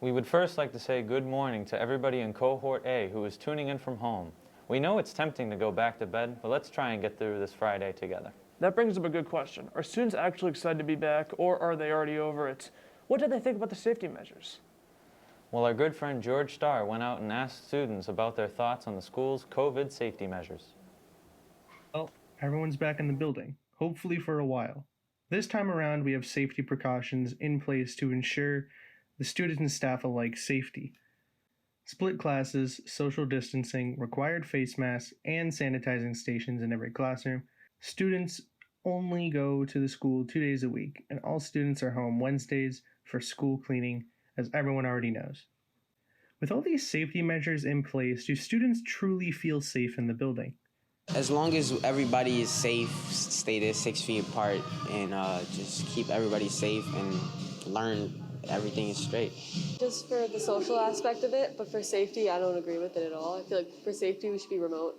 We would first like to say good morning to everybody in Cohort A who is tuning in from home. We know it's tempting to go back to bed, but let's try and get through this Friday together. That brings up a good question. Are students actually excited to be back, or are they already over it? What did they think about the safety measures? Well, our good friend George Starr went out and asked students about their thoughts on the school's COVID safety measures. Well, everyone's back in the building, hopefully for a while. This time around, we have safety precautions in place to ensure the students and staff alike safety. Split classes, social distancing, required face masks, and sanitizing stations in every classroom. Students only go to the school 2 days a week, and all students are home Wednesdays for school cleaning, as everyone already knows. With all these safety measures in place, do students truly feel safe in the building? As long as everybody is safe, stay there 6 feet apart, and just keep everybody safe and learn everything is straight. Just for the social aspect of it, but for safety, I don't agree with it at all. I feel like for safety, we should be remote.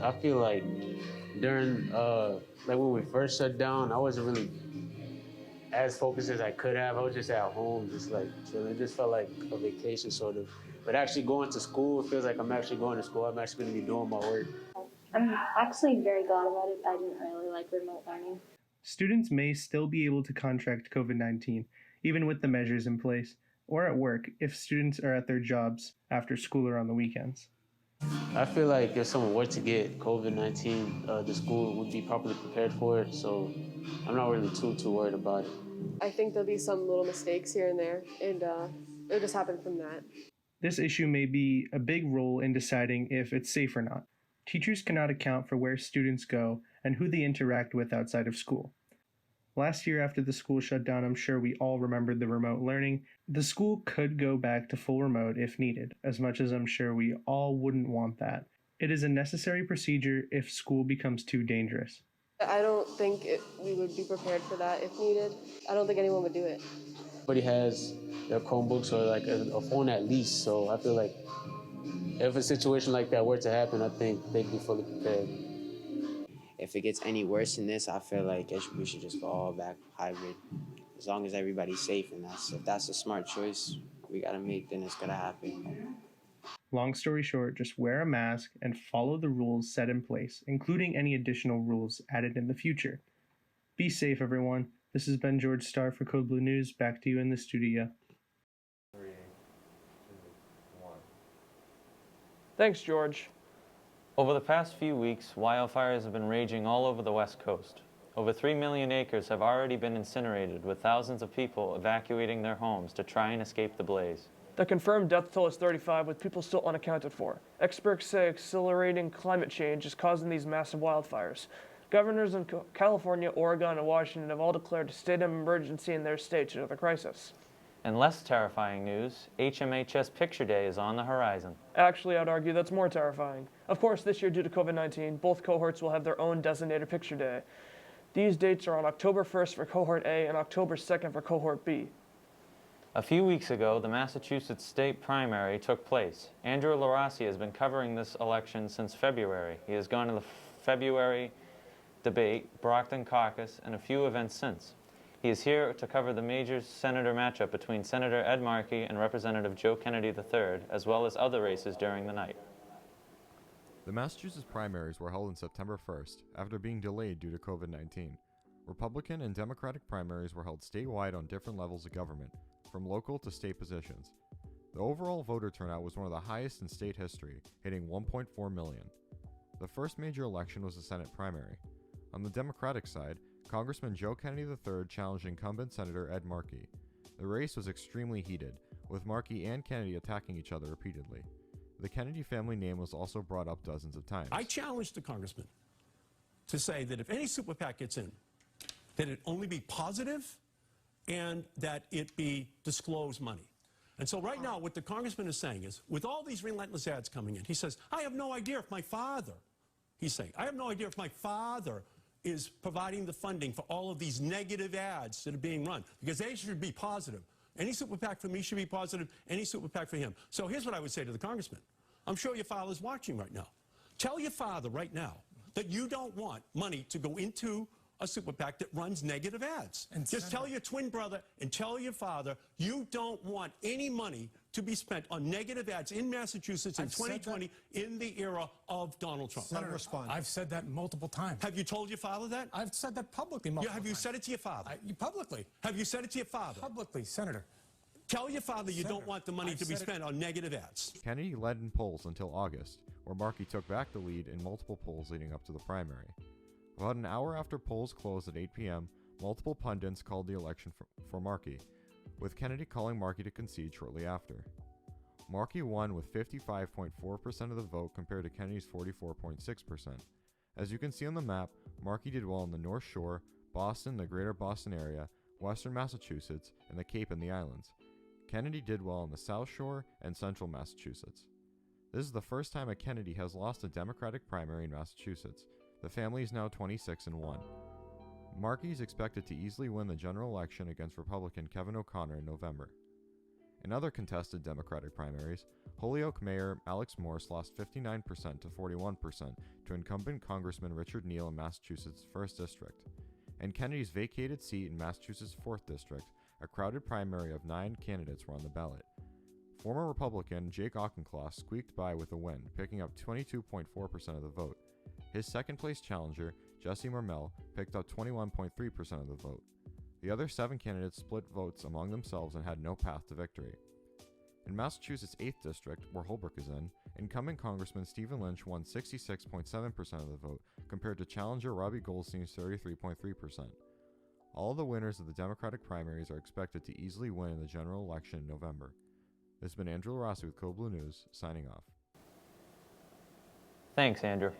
I feel like during, like when we first shut down, I wasn't really as focused as I could have. I was just at home, just like chilling. It just felt like a vacation sort of. But actually going to school, it feels like I'm actually going to school. I'm actually going to be doing my work. I'm actually very glad about it. I didn't really like remote learning. Students may still be able to contract COVID-19, even with the measures in place, or at work if students are at their jobs after school or on the weekends. I feel like if someone were to get COVID-19, the school would be properly prepared for it, so I'm not really too worried about it. I think there'll be some little mistakes here and there, and it'll just happen from that. This issue may be a big role in deciding if it's safe or not. Teachers cannot account for where students go and who they interact with outside of school. Last year after the school shut down, I'm sure we all remembered the remote learning. The school could go back to full remote if needed, as much as I'm sure we all wouldn't want that. It is a necessary procedure if school becomes too dangerous. I don't think we would be prepared for that if needed. I don't think anyone would do it. Everybody has their Chromebooks or like a phone at least, so I feel like if a situation like that were to happen, I think they'd be fully prepared. If it gets any worse than this, I feel like we should just go all back hybrid. As long as everybody's safe, and if that's a smart choice we gotta make, then it's gonna happen. Long story short, just wear a mask and follow the rules set in place, including any additional rules added in the future. Be safe, everyone. This has been George Starr for Code Blue News. Back to you in the studio. 3, 2, 1. Thanks, George. Over the past few weeks, wildfires have been raging all over the West Coast. Over 3 million acres have already been incinerated, with thousands of people evacuating their homes to try and escape the blaze. The confirmed death toll is 35, with people still unaccounted for. Experts say accelerating climate change is causing these massive wildfires. Governors in California, Oregon, and Washington have all declared a state of emergency in their states due to the crisis. And less terrifying news, HMHS Picture Day is on the horizon. Actually, I'd argue that's more terrifying. Of course, this year due to COVID-19, both cohorts will have their own designated picture day. These dates are on October 1st for Cohort A and October 2nd for Cohort B. A few weeks ago, the Massachusetts state primary took place. Andrew LaRossi has been covering this election since February. He has gone to the February debate, Brockton caucus, and a few events since. He is here to cover the major senator matchup between Senator Ed Markey and Representative Joe Kennedy III, as well as other races during the night. The Massachusetts primaries were held on September 1st, after being delayed due to COVID-19. Republican and Democratic primaries were held statewide on different levels of government, from local to state positions. The overall voter turnout was one of the highest in state history, hitting 1.4 million. The first major election was the Senate primary. On the Democratic side, Congressman Joe Kennedy III challenged incumbent Senator Ed Markey. The race was extremely heated, with Markey and Kennedy attacking each other repeatedly. The Kennedy family name was also brought up dozens of times. I challenged the congressman to say that if any super PAC gets in, that it only be positive and that it be disclosed money. And so right now what the congressman is saying is, with all these relentless ads coming in, he says, I have no idea if my father, he's saying, I have no idea if my father is providing the funding for all of these negative ads that are being run, because they should be positive. Any super PAC for me should be positive, any super PAC for him. So here's what I would say to the congressman. I'm sure your father's watching right now. Tell your father right now that you don't want money to go into a super PAC that runs negative ads. And just tell your twin brother and tell your father you don't want any money to be spent on negative ads in Massachusetts in 2020 in the era of Donald Trump. Senator, respond. I've said that multiple times. Have you told your father that? I've said that publicly multiple times. Have you said it to your father? Publicly. Have you said it to your father? Publicly, Senator. Tell your father you Senator, don't want the money to be spent on negative ads. Kennedy led in polls until August, where Markey took back the lead in multiple polls leading up to the primary. About an hour after polls closed at 8 p.m., multiple pundits called the election for Markey, with Kennedy calling Markey to concede shortly after. Markey won with 55.4% of the vote compared to Kennedy's 44.6%. As you can see on the map, Markey did well in the North Shore, Boston, the greater Boston area, western Massachusetts, and the Cape and the Islands. Kennedy did well in the South Shore and central Massachusetts. This is the first time a Kennedy has lost a Democratic primary in Massachusetts. The family is now 26-1. Markey is expected to easily win the general election against Republican Kevin O'Connor in November. In other contested Democratic primaries, Holyoke Mayor Alex Morse lost 59% to 41% to incumbent Congressman Richard Neal in Massachusetts' 1st District. In Kennedy's vacated seat in Massachusetts' 4th District, a crowded primary of 9 candidates were on the ballot. Former Republican Jake Auchincloss squeaked by with a win, picking up 22.4% of the vote. His second-place challenger, Jesse Mermel, picked up 21.3% of the vote. The other 7 candidates split votes among themselves and had no path to victory. In Massachusetts' 8th District, where Holbrook is in, incumbent Congressman Stephen Lynch won 66.7% of the vote, compared to challenger Robbie Goldstein's 33.3%. All the winners of the Democratic primaries are expected to easily win in the general election in November. This has been Andrew Rossi with Code Blue News, signing off. Thanks, Andrew.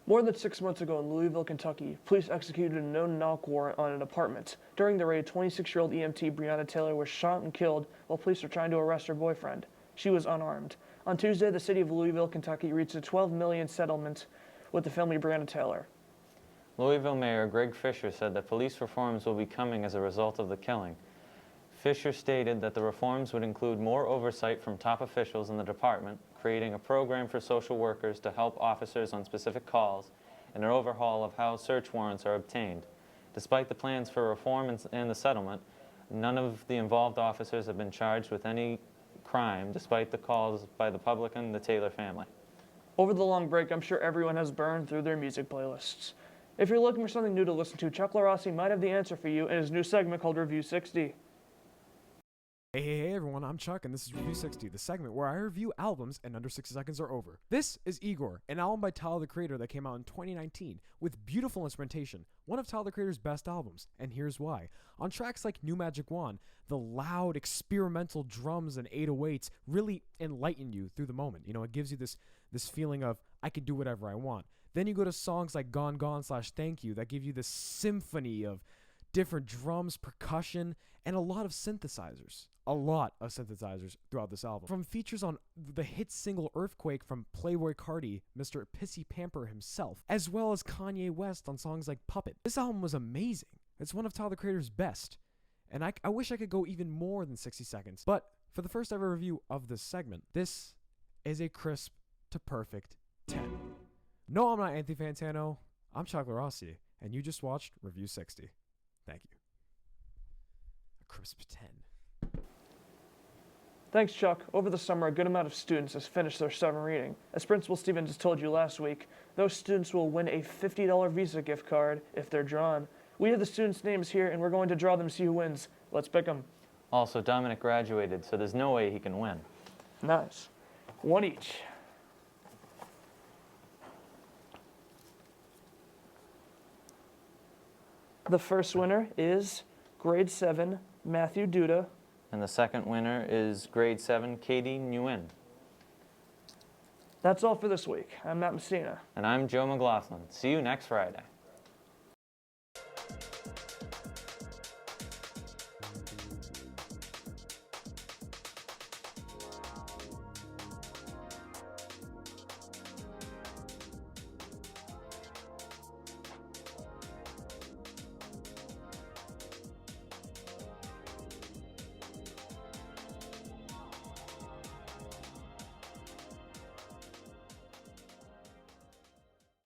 More than 6 months ago in Louisville, Kentucky, police executed a no-knock warrant on an apartment. During the raid, 26-year-old EMT Brianna Taylor was shot and killed while police were trying to arrest her boyfriend. She was unarmed. On Tuesday, the city of Louisville, Kentucky reached a $12 million settlement with the family of Brianna Taylor. Louisville Mayor Greg Fisher said that police reforms will be coming as a result of the killing. Fisher stated that the reforms would include more oversight from top officials in the department, creating a program for social workers to help officers on specific calls, and an overhaul of how search warrants are obtained. Despite the plans for reform and the settlement, none of the involved officers have been charged with any crime, despite the calls by the public and the Taylor family. Over the long break, I'm sure everyone has burned through their music playlists. If you're looking for something new to listen to, Chuck LaRossi might have the answer for you in his new segment called Review 60. Hey everyone, I'm Chuck and this is Review 60, the segment where I review albums and under 60 seconds are over. This is Igor, an album by Tyler the Creator that came out in 2019 with beautiful instrumentation, one of Tyler the Creator's best albums, and here's why. On tracks like New Magic Wand, the loud experimental drums and 808s really enlighten you through the moment. You know, it gives you this feeling of I can do whatever I want. Then you go to songs like Gone Gone / Thank You that give you this symphony of different drums, percussion, and a lot of synthesizers. A lot of synthesizers throughout this album. From features on the hit single Earthquake from Playboi Carti, Mr. Pissy Pamper himself, as well as Kanye West on songs like Puppet. This album was amazing. It's one of Tyler the Creator's best. And I wish I could go even more than 60 seconds. But for the first ever review of this segment, this is a crisp to perfect 10. No, I'm not Anthony Fantano. I'm Chuck LaRossi, and you just watched Review 60. Thank you. A crisp 10. Thanks, Chuck. Over the summer, a good amount of students has finished their summer reading. As Principal Stevens told you last week, those students will win a $50 Visa gift card if they're drawn. We have the students' names here, and we're going to draw them to see who wins. Let's pick them. Also, Dominic graduated, so there's no way he can win. Nice. One each. The first winner is grade 7, Matthew Duda. And the second winner is grade 7, Katie Nguyen. That's all for this week. I'm Matt Messina. And I'm Joe McLaughlin. See you next Friday.